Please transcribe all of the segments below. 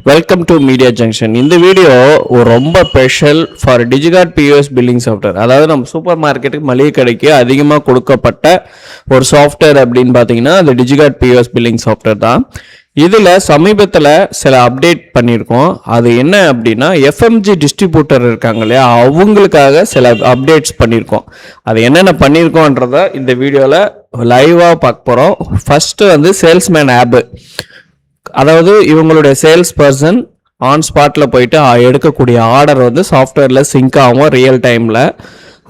Welcome to Media Junction. இந்த video ஒரு ரொம்ப special for Digicard POS billing software. அதாவது நம்ம சூப்பர் மார்க்கெட்டுக்கு மளிகை கடைக்கு அதிகமாக கொடுக்கப்பட்ட ஒரு சாஃப்ட்வேர் அப்படின்னு பார்த்தீங்கன்னா அது டிஜிகார்ட் பிஓஎஸ் பில்லிங் சாஃப்ட்வேர் தான். இதில் சமீபத்தில் சில அப்டேட் பண்ணியிருக்கோம். அது என்ன அப்படின்னா எஃப்எம்ஜி டிஸ்ட்ரிபியூட்டர் இருக்காங்க இல்லையா, அவங்களுக்காக சில அப்டேட்ஸ் பண்ணியிருக்கோம். அது என்னென்ன பண்ணியிருக்கோன்றத இந்த வீடியோவில் லைவாக பார்க்க போகிறோம். ஃபஸ்ட்டு வந்து சேல்ஸ்மேன் ஆப்பு, அதாவது இவங்களுடைய சேல்ஸ் பர்சன் ஆன் ஸ்பாட்டில் போயிட்டு எடுக்கக்கூடிய ஆர்டர் வந்து சாஃப்ட்வேரில் சிங்க் ஆகும் ரியல் டைமில்.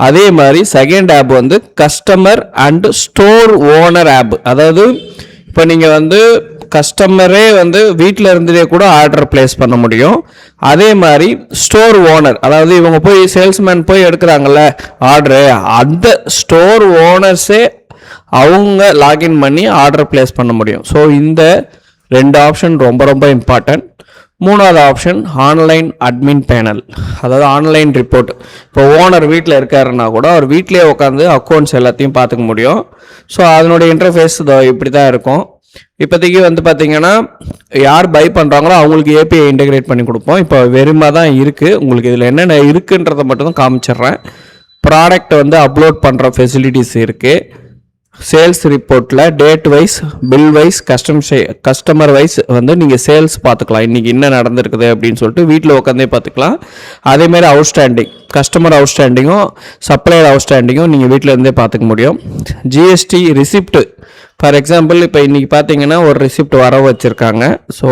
அதே மாதிரி செகண்ட் ஆப் வந்து customer and store owner app. அதாவது இப்போ நீங்கள் வந்து கஸ்டமரே வந்து வீட்டில் இருந்தே கூட ஆர்டர் பிளேஸ் பண்ண முடியும். அதே மாதிரி ஸ்டோர் ஓனர், அதாவது இவங்க போய் சேல்ஸ்மேன் போய் எடுக்கிறாங்கல்ல ஆர்டரு, அந்த ஸ்டோர் ஓனர்ஸே அவங்க லாகின் பண்ணி ஆர்டர் பிளேஸ் பண்ண முடியும். ஸோ இந்த ரெண்டு ஆப்ஷன் ரொம்ப ரொம்ப இம்பார்ட்டன்ட். மூணாவது ஆப்ஷன் ஆன்லைன் அட்மின் பேனல், அதாவது ஆன்லைன் ரிப்போர்ட். இப்போ ஓனர் வீட்டில் இருக்காருன்னா கூட அவர் வீட்டிலே உட்காந்து அக்கௌண்ட்ஸ் எல்லாத்தையும் பார்த்துக்க முடியும். ஸோ அதனுடைய இன்டர்ஃபேஸ் இப்படி தான் இருக்கும். இப்போதைக்கு வந்து பார்த்தீங்கன்னா யார் பை பண்ணுறாங்களோ அவங்களுக்கு ஏபிஐ இன்டெகிரேட் பண்ணி கொடுப்போம். இப்போ வெறுமா தான் இருக்குது. உங்களுக்கு இதில் என்னென்ன இருக்குன்றதை மட்டும் தான் காமிச்சிடுறேன். ப்ராடக்ட் வந்து அப்லோட் பண்ணுற ஃபெசிலிட்டிஸ் இருக்குது. சேல்ஸ் ரிப்போர்ட்டில் date wise, bill wise, customer wise வந்து நீங்கள் சேல்ஸ் பார்த்துக்கலாம். இன்றைக்கி என்ன நடந்திருக்குது அப்படின்னு சொல்லிட்டு வீட்டில் உட்காந்தே பார்த்துக்கலாம். அதேமாதிரி அவுட்ஸ்டாண்டிங், கஸ்டமர் அவுட்ஸ்டாண்டிங்கும் சப்ளையர் அவுட்ஸ்டாண்டிங்கும் நீங்கள் வீட்டில் இருந்தே பார்த்துக்க முடியும். ஜிஎஸ்டி ரிசிப்ட், ஃபார் எக்ஸாம்பிள் இப்போ இன்றைக்கி பார்த்தீங்கன்னா ஒரு ரிசிப்ட் வர வச்சுருக்காங்க. ஸோ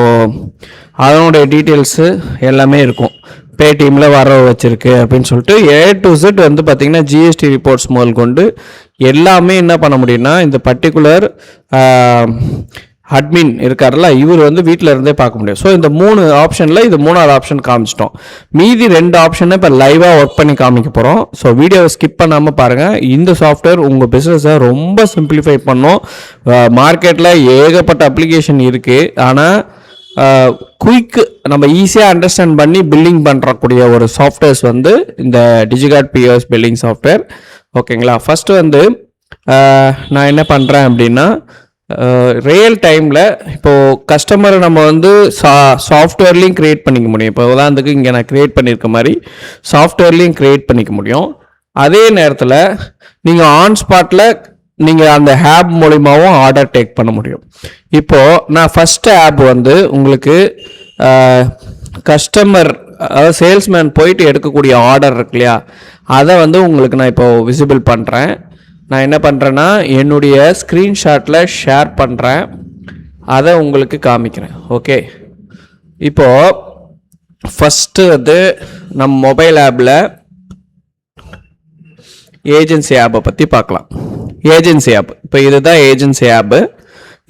அதனுடைய டீட்டெயில்ஸு எல்லாமே இருக்கும். பேடிஎம்மில் வர வச்சுருக்கு அப்படின்னு சொல்லிட்டு A to Z வந்து பார்த்திங்கன்னா ஜிஎஸ்டி ரிப்போர்ட்ஸ் முதல் கொண்டு எல்லாமே என்ன பண்ண முடியும்னா இந்த பர்டிகுலர் அட்மின் இருக்கார்ல, இவர் வந்து வீட்டில் இருந்தே பார்க்க முடியும். ஸோ இந்த மூணு ஆப்ஷனில் இது மூணாவது ஆப்ஷன் காமிச்சிட்டோம். மீதி ரெண்டு ஆப்ஷனை இப்போ லைவாக ஒர்க் பண்ணி காமிக்க போகிறோம். ஸோ வீடியோவை ஸ்கிப் பண்ணாமல் பாருங்கள். இந்த சாஃப்ட்வேர் உங்கள் பிஸ்னஸை ரொம்ப சிம்பிளிஃபை பண்ணும். மார்க்கெட்டில் ஏகப்பட்ட அப்ளிகேஷன் இருக்குது, ஆனால் குயிக்கு நம்ம ஈஸியாக அண்டர்ஸ்டாண்ட் பண்ணி பில்லிங் பண்ணுறக்கூடிய ஒரு சாஃப்ட்வேர்ஸ் வந்து இந்த டிஜிகார்ட் பிஓஎஸ் பில்லிங் சாஃப்ட்வேர். ஓகேங்களா? ஃபஸ்ட்டு வந்து நான் என்ன பண்ணுறேன் அப்படின்னா ரியல் டைமில் இப்போது கஸ்டமரை நம்ம வந்து சாஃப்ட்வேர்லேயும் க்ரியேட் பண்ணிக்க முடியும். இப்போ உதாரணத்துக்கு இங்கே நான் க்ரியேட் பண்ணியிருக்க மாதிரி சாஃப்ட்வேர்லேயும் க்ரியேட் பண்ணிக்க முடியும். அதே நேரத்தில் நீங்கள் ஆன் ஸ்பாட்டில் நீங்கள் அந்த ஆப் மூலிமாவும் ஆர்டர் டேக் பண்ண முடியும். இப்போது நான் ஃபஸ்ட்டு ஆப் வந்து உங்களுக்கு கஸ்டமர், அதாவது சேல்ஸ்மேன் போயிட்டு எடுக்கக்கூடிய ஆர்டர் இருக்கு இல்லையா, அதை வந்து உங்களுக்கு நான் இப்போது விசிபிள் பண்ணுறேன். நான் என்ன பண்ணுறேன்னா என்னுடைய ஸ்க்ரீன்ஷாட்டில் ஷேர் பண்ணுறேன், அதை உங்களுக்கு காமிக்கிறேன். ஓகே, இப்போது ஃபஸ்ட்டு வந்து நம்ம மொபைல் ஆப்பில் ஏஜென்சி ஆப்பை பற்றி பார்க்கலாம். ஏஜென்சி ஆப், இப்போ இதுதான் ஏஜென்சி ஆப்பு.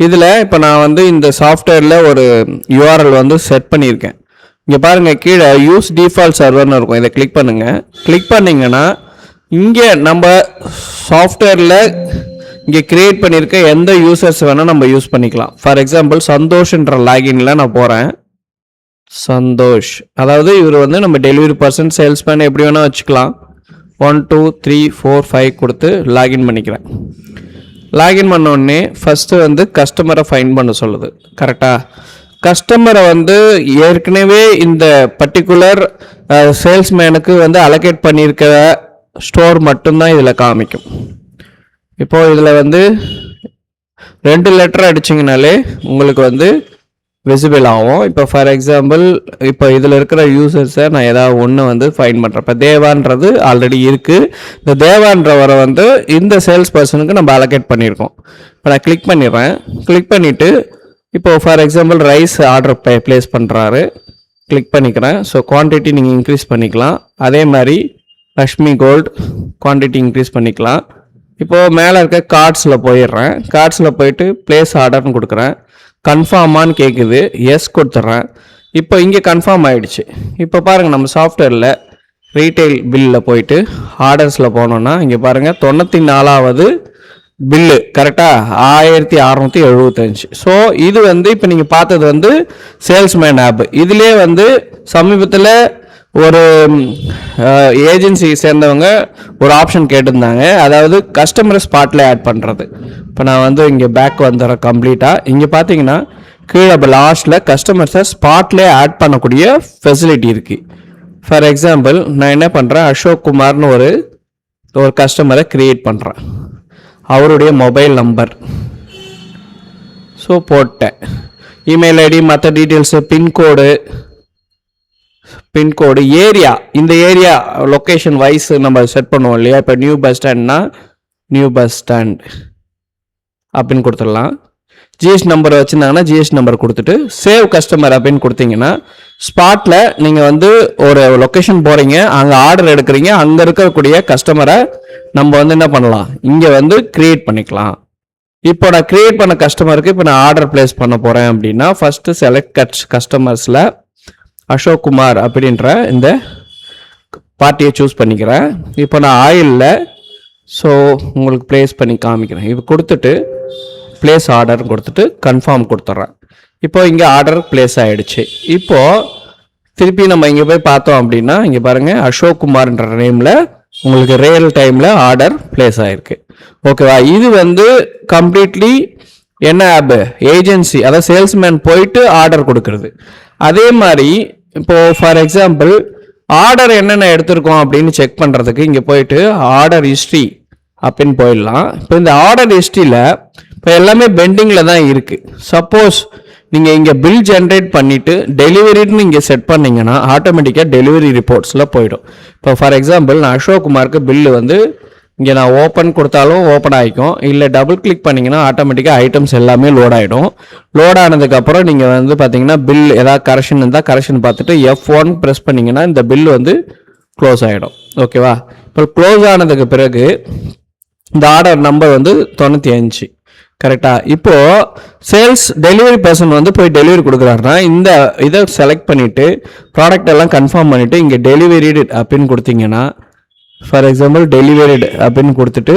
இதில் இப்போ நான் வந்து இந்த சாஃப்ட்வேரில் ஒரு யூஆர்எல் வந்து செட் பண்ணியிருக்கேன். இங்கே பாருங்கள், கீழே யூஸ் டிஃபால்ட் சர்வர்னு இருக்கும். இதை கிளிக் பண்ணுங்கள். கிளிக் பண்ணிங்கன்னா இங்கே நம்ம சாஃப்ட்வேரில் இங்கே க்ரியேட் பண்ணியிருக்க எந்த யூசர்ஸ் வேணால் நம்ம யூஸ் பண்ணிக்கலாம். ஃபார் எக்ஸாம்பிள் சந்தோஷ்ன்ற லாகின்ல நான் போகிறேன். சந்தோஷ், அதாவது இவர் வந்து நம்ம டெலிவரி பர்சன், சேல்ஸ்மேன் எப்படி வேணால் வச்சுக்கலாம். 1 2 3 4 5 கொடுத்து லாகின் பண்ணிக்கிறேன். லாகின் பண்ணோடனே ஃபஸ்ட்டு வந்து கஸ்டமரை ஃபைண்ட் பண்ண சொல்லுது. கரெக்டாக கஸ்டமரை வந்து ஏற்கனவே இந்த பர்டிகுலர் சேல்ஸ்மேனுக்கு வந்து அலோகேட் பண்ணியிருக்க ஸ்டோர் மட்டும்தான் இதில் காமிக்கும். இப்போது இதில் வந்து 2 லெட்டர் அடிச்சிங்கனாலே உங்களுக்கு வந்து விசிபிள் ஆகும். இப்போ ஃபார் எக்ஸாம்பிள் இப்போ இதில் இருக்கிற யூசர்ஸை நான் ஏதாவது ஒன்று வந்து ஃபைன் பண்ணுறேன். இப்போ தேவான்றது ஆல்ரெடி இருக்குது. இந்த தேவான்றவரை வந்து இந்த சேல்ஸ் பர்சனுக்கு நம்ம அலோகேட் பண்ணியிருக்கோம். இப்போ நான் கிளிக் பண்ணிடுறேன். கிளிக் பண்ணிவிட்டு இப்போது for example rice order place பண்ணுறாரு, கிளிக் பண்ணிக்கிறேன். ஸோ குவான்டிட்டி நீங்கள் இன்க்ரீஸ் பண்ணிக்கலாம். அதே மாதிரி லக்ஷ்மி கோல்டு குவான்டிட்டி இன்க்ரீஸ் பண்ணிக்கலாம். இப்போது மேலே இருக்க கார்ட்ஸில் போயிடுறேன். கார்ட்ஸில் போயிட்டு ப்ளேஸ் ஆர்டர்னு கொடுக்குறேன். கன்ஃபார்மான்னு கேட்குது, எஸ் கொடுத்துட்றேன். இப்போ இங்கே கன்ஃபார்ம் ஆகிடுச்சு. இப்போ பாருங்கள், நம்ம சாஃப்ட்வேரில் ரீட்டைல் பில்லில் போயிட்டு ஆர்டர்ஸில் போனோன்னா இங்கே பாருங்கள் 94வது பில்லு கரெக்டாக 1675. ஸோ இது வந்து இப்போ நீங்கள் பார்த்தது வந்து சேல்ஸ்மேன் ஆப். இதுலேயே வந்து சமீபத்தில் ஒரு ஏஜென்சி சேர்ந்தவங்க ஒரு ஆப்ஷன் கேட்டிருந்தாங்க, அதாவது கஸ்டமர் ஸ்பாட்டில் ஆட் பண்ணுறது. இப்போ நான் வந்து இங்கே பேக் வந்துடுறேன் கம்ப்ளீட்டாக. இங்கே பார்த்தீங்கன்னா கீழே லாஸ்ட்டில் கஸ்டமர்ஸை ஸ்பாட்லேயே ஆட் பண்ணக்கூடிய ஃபெசிலிட்டி இருக்குது. ஃபார் எக்ஸாம்பிள் நான் என்ன பண்ணுறேன், அசோக் குமார்னு ஒரு கஸ்டமரை க்ரியேட் பண்ணுறேன். அவருடைய மொபைல் நம்பர் ஸோ போட்டேன், இமெயில் ஐடி, மற்ற டீட்டெயில்ஸு, பின்கோடு, ஏரியா, இந்த ஏரியா லொக்கேஷன் வைஸ் நம்ம செட் பண்ணுவோம் இல்லையா. இப்போ நியூ பஸ் ஸ்டாண்ட்னா நியூ பஸ் ஸ்டாண்ட் அப்படின்னு கொடுத்துடலாம். ஜிஎஸ்டி நம்பர் வச்சுருந்தாங்கன்னா ஜிஎஸ்டி நம்பர் கொடுத்துட்டு சேவ் கஸ்டமர் அப்படின்னு கொடுத்தீங்கன்னா ஸ்பாட்டில் நீங்கள் வந்து ஒரு லொக்கேஷன் போகிறீங்க, அங்கே ஆர்டர் எடுக்கிறீங்க, அங்கே இருக்கக்கூடிய கஸ்டமரை நம்ம வந்து என்ன பண்ணலாம், இங்கே வந்து க்ரியேட் பண்ணிக்கலாம். இப்போ நான் க்ரியேட் பண்ண கஸ்டமருக்கு இப்போ நான் ஆர்டர் பிளேஸ் பண்ண போகிறேன் அப்படின்னா ஃபஸ்ட்டு செலக்ட் கஸ்டமர்ஸில் அசோக் குமார் அப்படின்ற இந்த பார்ட்டியை சூஸ் பண்ணிக்கிறேன். இப்போ நான் ஆயிலில் ஸோ உங்களுக்கு ப்ளேஸ் பண்ணி காமிக்கிறேன். இது கொடுத்துட்டு ப்ளேஸ் ஆர்டர் கொடுத்துட்டு கன்ஃபார்ம் கொடுத்துட்றேன். இப்போ இங்கே ஆர்டர் ப்ளேஸ் ஆகிடுச்சு. இப்போது திருப்பி நம்ம இங்கே போய் பார்த்தோம் அப்படின்னா இங்கே பாருங்கள், அசோக் குமார்ன்ற நேமில் உங்களுக்கு ரியல் டைமில் ஆர்டர் ப்ளேஸ் ஆகிருக்கு. ஓகேவா? இது வந்து கம்ப்ளீட்லி என்ன ஆப், ஏஜென்சி, அதாவது சேல்ஸ்மேன் போயிட்டு ஆர்டர் கொடுக்கறது. அதே மாதிரி இப்போது ஃபார் எக்ஸாம்பிள் ஆர்டர் என்னென்ன எடுத்திருக்கோம் அப்படின்னு செக் பண்ணுறதுக்கு இங்கே போயிட்டு ஆர்டர் ஹிஸ்ட்ரி அப்படின்னு போயிடலாம். இப்போ இந்த ஆர்டர் ஹிஸ்ட்ரியில் இப்போ எல்லாமே பெண்டிங்கில் தான் இருக்குது. சப்போஸ் நீங்கள் இங்கே பில் ஜென்ரேட் பண்ணிவிட்டு டெலிவரின்னு இங்கே செட் பண்ணிங்கன்னா ஆட்டோமேட்டிக்காக டெலிவரி ரிப்போர்ட்ஸில் போயிடும். இப்போ ஃபார் எக்ஸாம்பிள் நான் அசோக் குமாருக்கு பில்லு வந்து இங்கே நான் ஓப்பன் கொடுத்தாலும் ஓப்பன் ஆகிக்கும், இல்லை டபுள் கிளிக் பண்ணிங்கன்னா ஆட்டோமேட்டிக்காக ஐட்டம்ஸ் எல்லாமே லோட் ஆகிடும். லோட் ஆனதுக்கப்புறம் நீங்கள் வந்து பார்த்தீங்கன்னா பில் ஏதாவது கரெக்ஷன் இருந்தால் கரெக்ஷன் பார்த்துட்டு F1 ப்ரெஸ் பண்ணிங்கன்னா இந்த பில் வந்து க்ளோஸ் ஆகிடும். ஓகேவா? இப்போ க்ளோஸ் ஆனதுக்கு பிறகு இந்த ஆர்டர் நம்பர் வந்து 95 கரெக்டாக. இப்போது சேல்ஸ் டெலிவரி பர்சன் வந்து போய் டெலிவரி கொடுக்குறாருன்னா இந்த இதை செலக்ட் பண்ணிவிட்டு ப்ராடக்ட் எல்லாம் கன்ஃபார்ம் பண்ணிவிட்டு இங்கே டெலிவரிடு அப்படின்னு கொடுத்தீங்கன்னா ஃபார் எக்ஸாம்பிள் டெலிவரிடு அப்படின்னு கொடுத்துட்டு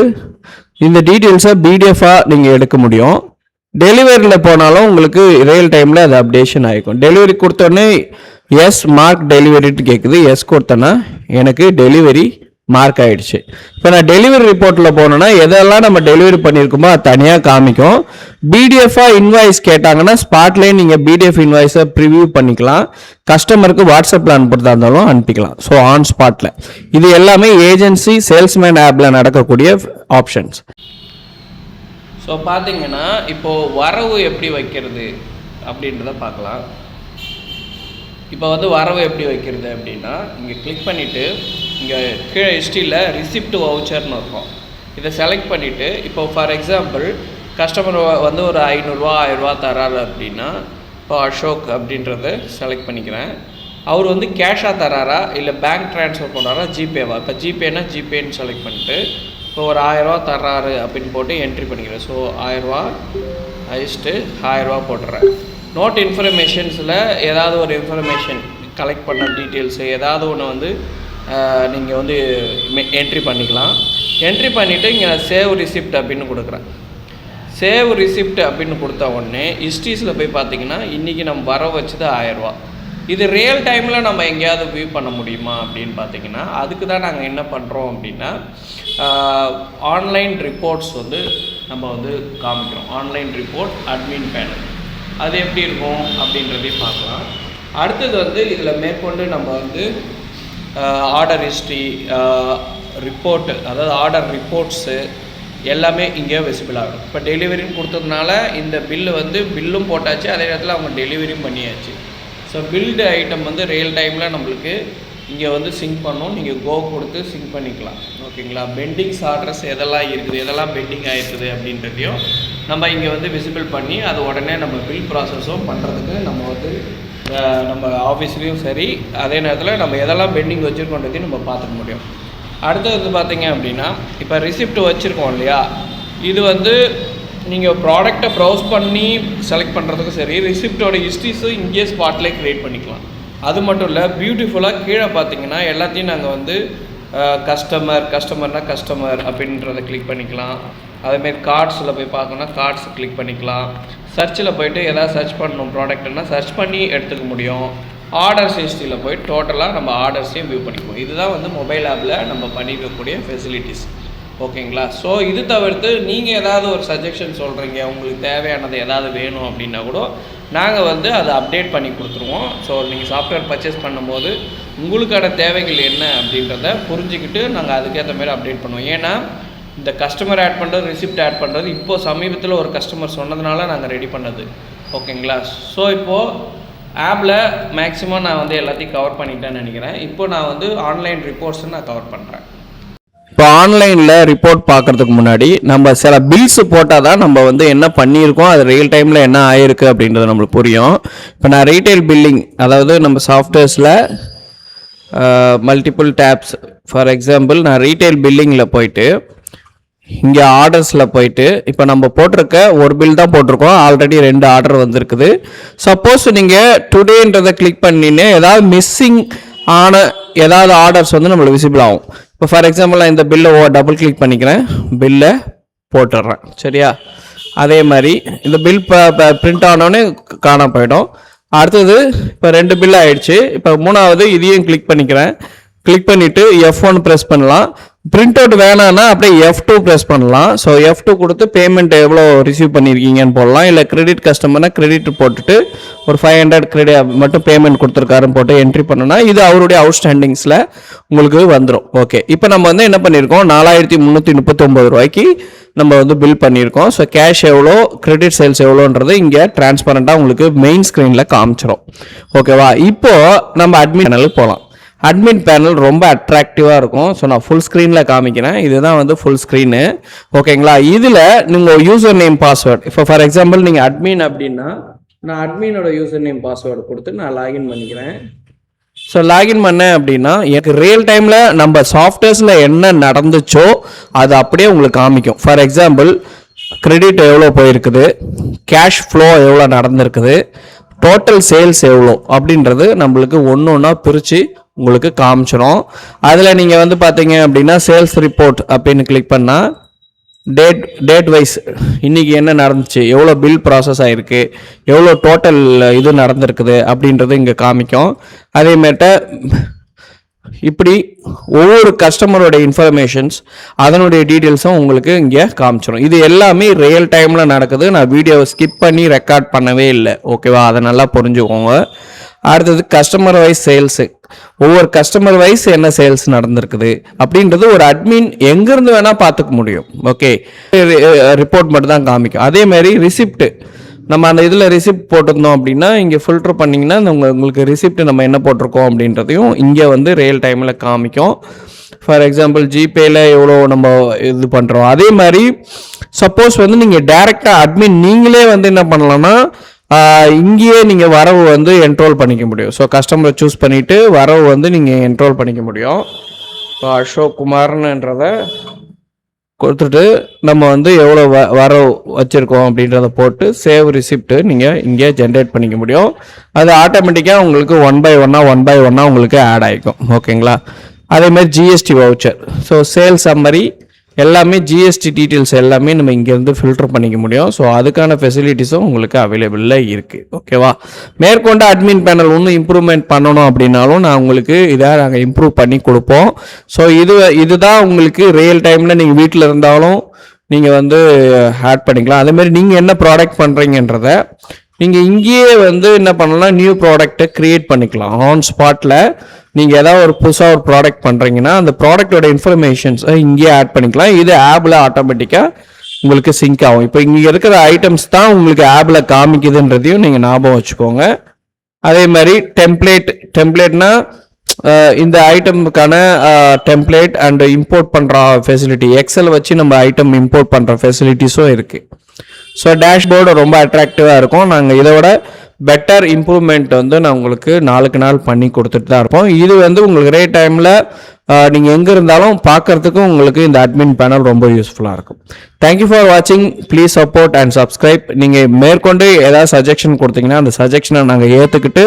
இந்த டீட்டெயில்ஸை பிடிஎஃபாக நீங்கள் எடுக்க முடியும். டெலிவரியில் போனாலும் உங்களுக்கு ரியல் டைமில் அது அப்டேஷன் ஆகிக்கும். டெலிவரி கொடுத்தோடனே எஸ் மார்க் டெலிவரிட்டு கேட்குது, எஸ் கொடுத்தோன்னா எனக்கு டெலிவரி மார்க் ஆகிடுச்சு. இப்போ நான் டெலிவரி ரிப்போர்ட்டில் போனோன்னா எதெல்லாம் நம்ம டெலிவரி பண்ணியிருக்கோமோ அது தனியாக காமிக்கும். பிடிஎஃபாக இன்வாய்ஸ் கேட்டாங்கன்னா ஸ்பாட்லேயே நீங்கள் பிடிஎஃப் இன்வாய்ஸை ப்ரிவியூ பண்ணிக்கலாம். கஸ்டமருக்கு வாட்ஸ்அப்பில் அனுப்புறதா இருந்தாலும் அனுப்பிக்கலாம். ஸோ ஆன் ஸ்பாட்டில் இது எல்லாமே ஏஜென்சி சேல்ஸ்மேன் ஆப்பில் நடக்கக்கூடிய ஆப்ஷன்ஸ். ஸோ பார்த்தீங்கன்னா இப்போது வரவு எப்படி வைக்கிறது அப்படின்றத பார்க்கலாம். இப்போ வந்து வரவு எப்படி வைக்கிறது அப்படின்னா இங்கே கிளிக் பண்ணிவிட்டு இங்கே கீழே ஹிஸ்ட்ரியில் ரிசிப்ட் வவுச்சர்னு இருக்கும், இதை செலக்ட் பண்ணிவிட்டு இப்போ ஃபார் எக்ஸாம்பிள் கஸ்டமர் வந்து ஒரு 500 1000 தராரு அப்படின்னா இப்போ அசோக் அப்படின்றத செலக்ட் பண்ணிக்கிறேன். அவர் வந்து கேஷாக தராரா இல்லை பேங்க் ட்ரான்ஸ்ஃபர் பண்ணுறாரா ஜிபேவா. இப்போ ஜிபேனா ஜிபேன்னு செலக்ட் பண்ணிட்டு இப்போ ஒரு 1000 தர்றாரு அப்படின்னு போட்டு என்ட்ரி பண்ணிக்கிறேன். ஸோ 1000 ஹைஸ்ட்டு 1000 போட்டுறேன். நோட் இன்ஃபர்மேஷன்ஸில் ஏதாவது ஒரு இன்ஃபர்மேஷன் கலெக்ட் பண்ண டீட்டெயில்ஸு ஏதாவது ஒன்று வந்து நீங்கள் வந்து என்ட்ரி பண்ணிக்கலாம். என்ட்ரி பண்ணிவிட்டு இங்கே நான் சேவ் ரிசிப்ட் அப்படின்னு கொடுக்குறேன். சேவ் ரிசிப்ட் அப்படின்னு கொடுத்த உடனே ஹிஸ்ட்ரிஸில் போய் பார்த்தீங்கன்னா இன்றைக்கி நம்ம வர வச்சது 1000. இது ரியல் டைமில் நம்ம எங்கேயாவது வியூ பண்ண முடியுமா அப்படின்னு பார்த்தீங்கன்னா அதுக்கு தான் நாங்கள் என்ன பண்ணுறோம் அப்படின்னா ஆன்லைன் ரிப்போர்ட்ஸ் வந்து நம்ம வந்து காமிக்கிறோம். ஆன்லைன் ரிப்போர்ட் அட்மின் பேனல் அது எப்படி இருக்கும் அப்படின்றதையும் பார்க்கலாம். அடுத்தது வந்து இதில் மேற்கொண்டு நம்ம வந்து ஆர்டர் ஹிஸ்ட்ரி ரிப்போர்ட்டு, அதாவது ஆர்டர் ரிப்போர்ட்ஸு எல்லாமே இங்கே விசிபிள் ஆகும். இப்போ டெலிவரின்னு கொடுத்ததுனால இந்த பில்லு வந்து பில்லும் போட்டாச்சு, அதே நேரத்தில் அவங்க டெலிவரியும் பண்ணியாச்சு. ஸோ பில்டு ஐட்டம் வந்து ரியல் டைமில் நம்மளுக்கு இங்கே வந்து சிங்க் பண்ணணும். நீங்கள் கோ கொடுத்து சிங்க் பண்ணிக்கலாம். ஓகேங்களா? பெண்டிங்ஸ் ஆர்டர்ஸ் எதெல்லாம் இருக்குது, எதெல்லாம் பெண்டிங் ஆகிருக்குது அப்படின்றதையும் நம்ம இங்கே வந்து விசிபிள் பண்ணி அது உடனே நம்ம பில் ப்ராசஸும் பண்ணுறதுக்கு நம்ம வந்து நம்ம ஆஃபீஸ்லேயும் சரி, அதே நேரத்தில் நம்ம எதெல்லாம் பெண்டிங் வச்சுருக்கோன்றதையும் நம்ம பார்த்துக்க முடியும். அடுத்தது வந்து பார்த்திங்க அப்படின்னா இப்போ ரிசிப்ட் வச்சுருக்கோம் இல்லையா, இது வந்து நீங்கள் ப்ராடக்டை ப்ரௌஸ் பண்ணி செலக்ட் பண்ணுறதுக்கும் சரி, ரிசிப்டோட ஹிஸ்ட்ரிஸும் இங்கேயே ஸ்பாட்லேயே க்ரியேட் பண்ணிக்கலாம். அது மட்டும் இல்லை, பியூட்டிஃபுல்லாக கீழே பார்த்தீங்கன்னா எல்லாத்தையும் நாங்கள் வந்து கஸ்டமர் அப்படின்றத கிளிக் பண்ணிக்கலாம். அதேமாரி கார்ட்ஸில் போய் பார்க்கணுன்னா கார்ட்ஸ் கிளிக் பண்ணிக்கலாம். சர்ச்சில் போய்ட்டு எதாவது சர்ச் பண்ணணும் ப்ராடக்ட்னா சர்ச் பண்ணி எடுத்துக்க முடியும். ஆர்டர்ஸ் ஹிஸ்ட்ரியில் போய் டோட்டலாக நம்ம ஆர்டர்ஸையும் வியூ பண்ணிக்குவோம். இதுதான் வந்து மொபைல் ஆப்பில் நம்ம பண்ணிக்கக்கூடிய ஃபெசிலிட்டிஸ். ஓகேங்களா? ஸோ இது தவிர்த்து நீங்கள் ஏதாவது ஒரு சஜஷன் சொல்கிறீங்க, உங்களுக்கு தேவையானது ஏதாவது வேணும் அப்படின்னா கூட நாங்கள் வந்து அதை அப்டேட் பண்ணி கொடுத்துருவோம். ஸோ நீங்கள் சாஃப்ட்வேர் பர்ச்சேஸ் பண்ணும்போது உங்களுக்கான தேவைகள் என்ன அப்படின்றத புரிஞ்சுக்கிட்டு நாங்கள் அதுக்கேற்ற மாதிரி அப்டேட் பண்ணுவோம். ஏன்னா இந்த கஸ்டமர் ஆட் பண்ணுறது, ரிசிப்ட் ஆட் பண்ணுறது இப்போது சமீபத்தில் ஒரு கஸ்டமர் சொன்னதுனால நாங்கள் ரெடி பண்ணது. ஓகேங்களா? ஸோ இப்போது ஆப்பில் மேக்ஸிமம் நான் வந்து எல்லாத்தையும் கவர் பண்ணிட்டேன்னு நினைக்கிறேன். இப்போ நான் வந்து ஆன்லைன் ரிப்போர்ட்ஸை நான் கவர் பண்ணுறேன். இப்போ ஆன்லைனில் ரிப்போர்ட் பார்க்குறதுக்கு முன்னாடி நம்ம சில பில்ஸ் போட்டால் தான் நம்ம வந்து என்ன பண்ணியிருக்கோம், அது ரியல் டைமில் என்ன ஆயிருக்கு அப்படின்றது நம்மளுக்கு புரியும். இப்போ நான் ரீட்டைல் பில்லிங், அதாவது நம்ம சாஃப்ட்வேர்ஸில் மல்டிபிள் டேப்ஸ், ஃபார் எக்ஸாம்பிள் நான் ரீட்டைல் பில்லிங்கில் போயிட்டு இங்கே ஆர்டர்ஸில் போயிட்டு இப்போ நம்ம போட்டிருக்க ஒரு பில் தான் போட்டிருக்கோம், ஆல்ரெடி 2 ஆர்டர் வந்திருக்குது. சப்போஸ் நீங்கள் டுடேன்றதை கிளிக் பண்ணின்னு ஏதாவது மிஸ்ஸிங் ஆன ஏதாவது ஆர்டர்ஸ் வந்து நம்மளுக்கு விசிபிள் ஆகும். இப்போ ஃபார் எக்ஸாம்பிள் நான் இந்த பில்லை டபுள் கிளிக் பண்ணிக்கிறேன், பில்லை போட்டுடுறேன். சரியா? அதே மாதிரி இந்த பில் பிரிண்ட் ஆனோடனே காண போயிடும். அடுத்தது இப்போ 2 பில் ஆகிடுச்சு. இப்போ 3வது இதையும் கிளிக் பண்ணிக்கிறேன். கிளிக் பண்ணிவிட்டு F1 ப்ரெஸ் பண்ணலாம். பிரிண்ட் அவுட் வேணான்னா அப்படியே F2 ப்ரெஸ் பண்ணலாம். ஸோ F2 கொடுத்து பேமெண்ட் எவ்வளோ ரிசீவ் பண்ணியிருக்கீங்கன்னு போடலாம். இல்லை கிரெடிட் கஸ்டமர்னா கிரெடிட் போட்டுட்டு ஒரு 500 கிரெடிட் மட்டும் பேமெண்ட் கொடுத்துருக்காருன்னு போட்டு என்ட்ரி பண்ணோன்னா இது அவருடைய அவுட்ஸ்டாண்டிங்ஸில் உங்களுக்கு வந்துடும். ஓகே, இப்போ நம்ம வந்து என்ன பண்ணியிருக்கோம், 4339 ரூபாய்க்கு நம்ம வந்து பில் பண்ணியிருக்கோம். ஸோ கேஷ் எவ்வளோ, கிரெடிட் சேல்ஸ் எவ்வளோன்றது இங்கே டிரான்ஸ்பரண்ட்டாக உங்களுக்கு மெயின் ஸ்க்ரீனில் காமிச்சிடும். ஓகேவா? இப்போது நம்ம அட்மின் சேனலுக்கு போகலாம். அட்மின் பேனல் ரொம்ப அட்ராக்டிவாக இருக்கும். ஸோ நான் ஃபுல் ஸ்க்ரீனில் காமிக்கிறேன். இதுதான் வந்து ஃபுல் ஸ்க்ரீனு. ஓகேங்களா? இதில் நீங்கள் யூசர் நேம் பாஸ்வேர்டு, இப்போ ஃபார் எக்ஸாம்பிள் நீங்கள் அட்மின் அப்படின்னா நான் அட்மினோட யூசர் நேம் பாஸ்வேர்டு கொடுத்து நான் லாகின் பண்ணிக்கிறேன். ஸோ லாகின் பண்ணேன் அப்படின்னா எனக்கு ரியல் டைமில் நம்ம சாஃப்ட்வேர்ஸில் என்ன நடந்துச்சோ அது அப்படியே உங்களுக்கு காமிக்கும். ஃபார் எக்ஸாம்பிள் கிரெடிட் எவ்வளோ போயிருக்குது, கேஷ் ஃப்ளோ எவ்வளோ நடந்திருக்குது, டோட்டல் சேல்ஸ் எவ்வளோ அப்படின்றது நம்மளுக்கு ஒன்று ஒன்றா பிரித்து உங்களுக்கு காமிச்சிடும். அதில் நீங்கள் வந்து பார்த்தீங்க அப்படின்னா சேல்ஸ் ரிப்போர்ட் அப்படின்னு கிளிக் பண்ணால் டேட் வைஸ் இன்றைக்கி என்ன நடந்துச்சு, எவ்வளோ பில் ப்ராசஸ் ஆகிருக்கு, எவ்வளோ டோட்டல் இது நடந்திருக்குது அப்படின்றது இங்கே காமிக்கும். அதேமாட்ட இப்படி ஒவ்வொரு கஸ்டமரோட இன்ஃபர்மேஷன்ஸ் அதனுடைய டீட்டெயில்ஸும் உங்களுக்கு இங்கே காமிச்சிடும். இது எல்லாமே ரியல் டைமில் நடக்குது. நான் வீடியோவை ஸ்கிப் பண்ணி ரெக்கார்ட் பண்ணவே இல்லை. ஓகேவா? அதை நல்லா புரிஞ்சுக்கோங்க. அடுத்தது கஸ்டமர் வைஸ் சேல்ஸு, ஒவ்வொரு கஸ்டமர் வைஸ் என்ன சேல்ஸ் நடந்திருக்குது அப்படின்றது ஒரு அட்மின் எங்கேருந்து வேணால் பார்த்துக்க முடியும். ஓகே, ரிப்போர்ட் மட்டும் தான் காமிக்கும். அதேமாதிரி ரிசிப்ட்டு, நம்ம அந்த இதில் ரிசிப்ட் போட்டிருந்தோம் அப்படின்னா இங்கே ஃபில்டர் பண்ணிங்கன்னா உங்களுக்கு ரிசிப்ட் நம்ம என்ன போட்டிருக்கோம் அப்படின்றதையும் இங்கே வந்து ரியல் டைமில் காமிக்கும். ஃபார் எக்ஸாம்பிள் ஜிபேயில் எவ்வளோ நம்ம இது பண்ணுறோம். அதே மாதிரி சப்போஸ் வந்து நீங்கள் டைரெக்டாக அட்மின் நீங்களே வந்து என்ன பண்ணலாம்னா இங்கேயே நீங்கள் வரவு வந்து என்ரோல் பண்ணிக்க முடியும். ஸோ கஸ்டமரை சூஸ் பண்ணிவிட்டு வரவு வந்து நீங்கள் என்ரோல் பண்ணிக்க முடியும். ஸோ அசோக் குமார்ன்றதை கொடுத்துட்டு நம்ம வந்து எவ்வளோ வரவு வச்சுருக்கோம் அப்படின்றத போட்டு சேவ் ரிசிப்ட்டு நீங்கள் இங்கே ஜென்ரேட் பண்ணிக்க முடியும். அது ஆட்டோமேட்டிக்காக உங்களுக்கு 1 by 1 உங்களுக்கு ஆட் ஆகிக்கும். ஓகேங்களா? அதேமாதிரி GST voucher, so sales summary எல்லாமே ஜிஎஸ்டி டீட்டெயில்ஸ் எல்லாமே நம்ம இங்கேருந்து ஃபில்டர் பண்ணிக்க முடியும். ஸோ அதுக்கான ஃபெசிலிட்டிஸும் உங்களுக்கு அவைலபிளில் இருக்குது. ஓகேவா? மேற்கொண்ட அட்மின் பேனல் இன்னும் இம்ப்ரூவ்மெண்ட் பண்ணணும் அப்படின்னாலும் நான் உங்களுக்கு இதை நாங்கள் இம்ப்ரூவ் பண்ணி கொடுப்போம். ஸோ இதுதான் உங்களுக்கு ரியல் டைமில் நீங்கள் வீட்டில் இருந்தாலும் நீங்கள் வந்து ஆட் பண்ணிக்கலாம். அதேமாதிரி நீங்கள் என்ன ப்ராடக்ட் பண்ணுறீங்கன்றத நீங்கள் இங்கேயே வந்து என்ன பண்ணலாம், நியூ ப்ராடக்டை க்ரியேட் பண்ணிக்கலாம். ஆன் ஸ்பாட்டில் நீங்கள் ஏதாவது ஒரு புதுசாக ஒரு ப்ராடக்ட் பண்ணுறீங்கன்னா அந்த ப்ராடக்டோட இன்ஃபர்மேஷன்ஸை இங்கேயே ஆட் பண்ணிக்கலாம். இது ஆப்பில் ஆட்டோமேட்டிக்காக உங்களுக்கு சிங்க் ஆகும். இப்போ இங்கே இருக்கிற ஐட்டம்ஸ் தான் உங்களுக்கு ஆப்பில் காமிக்குதுன்றதையும் நீங்கள் ஞாபகம் வச்சுக்கோங்க. அதே மாதிரி டெம்ப்ளேட்னா இந்த ஐட்டமுக்கான டெம்ப்ளேட் அண்ட் இம்போர்ட் பண்ணுற ஃபெசிலிட்டி, எக்ஸல் வச்சு நம்ம ஐட்டம் இம்போர்ட் பண்ணுற ஃபெசிலிட்டிஸும் இருக்குது. ஸோ டேஷ்போர்டு ரொம்ப அட்ராக்டிவாக இருக்கும். நாங்கள் இதோட பெட்டர் இம்ப்ரூவ்மெண்ட் வந்து நான் உங்களுக்கு நாளுக்கு நாள் பண்ணி கொடுத்துட்டு தான் இருப்போம். இது வந்து உங்களுக்கு ஒரே டைமில் நீங்கள் எங்கே இருந்தாலும் பார்க்குறதுக்கும் உங்களுக்கு இந்த அட்மின் பேனல் ரொம்ப யூஸ்ஃபுல்லாக இருக்கும். தேங்க்யூ ஃபார் வாட்சிங். Please support and subscribe. நீங்கள் மேற்கொண்டு ஏதாவது சஜெக்ஷன் கொடுத்தீங்கன்னா அந்த சஜெக்ஷனை நாங்கள் ஏற்றுக்கிட்டு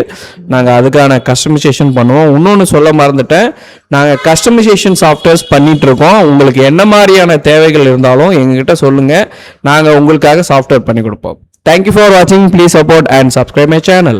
நாங்கள் அதுக்கான கஸ்டமைசேஷன் பண்ணுவோம். இன்னொன்று சொல்ல மறந்துட்டேன், நாங்கள் கஸ்டமைசேஷன் சாஃப்ட்வேர்ஸ் பண்ணிகிட்ருக்கோம். உங்களுக்கு என்ன மாதிரியான தேவைகள் இருந்தாலும் எங்ககிட்ட சொல்லுங்கள், நாங்கள் உங்களுக்காக சாஃப்ட்வேர் பண்ணி கொடுப்போம். Thank you for watching. Please support and subscribe my channel.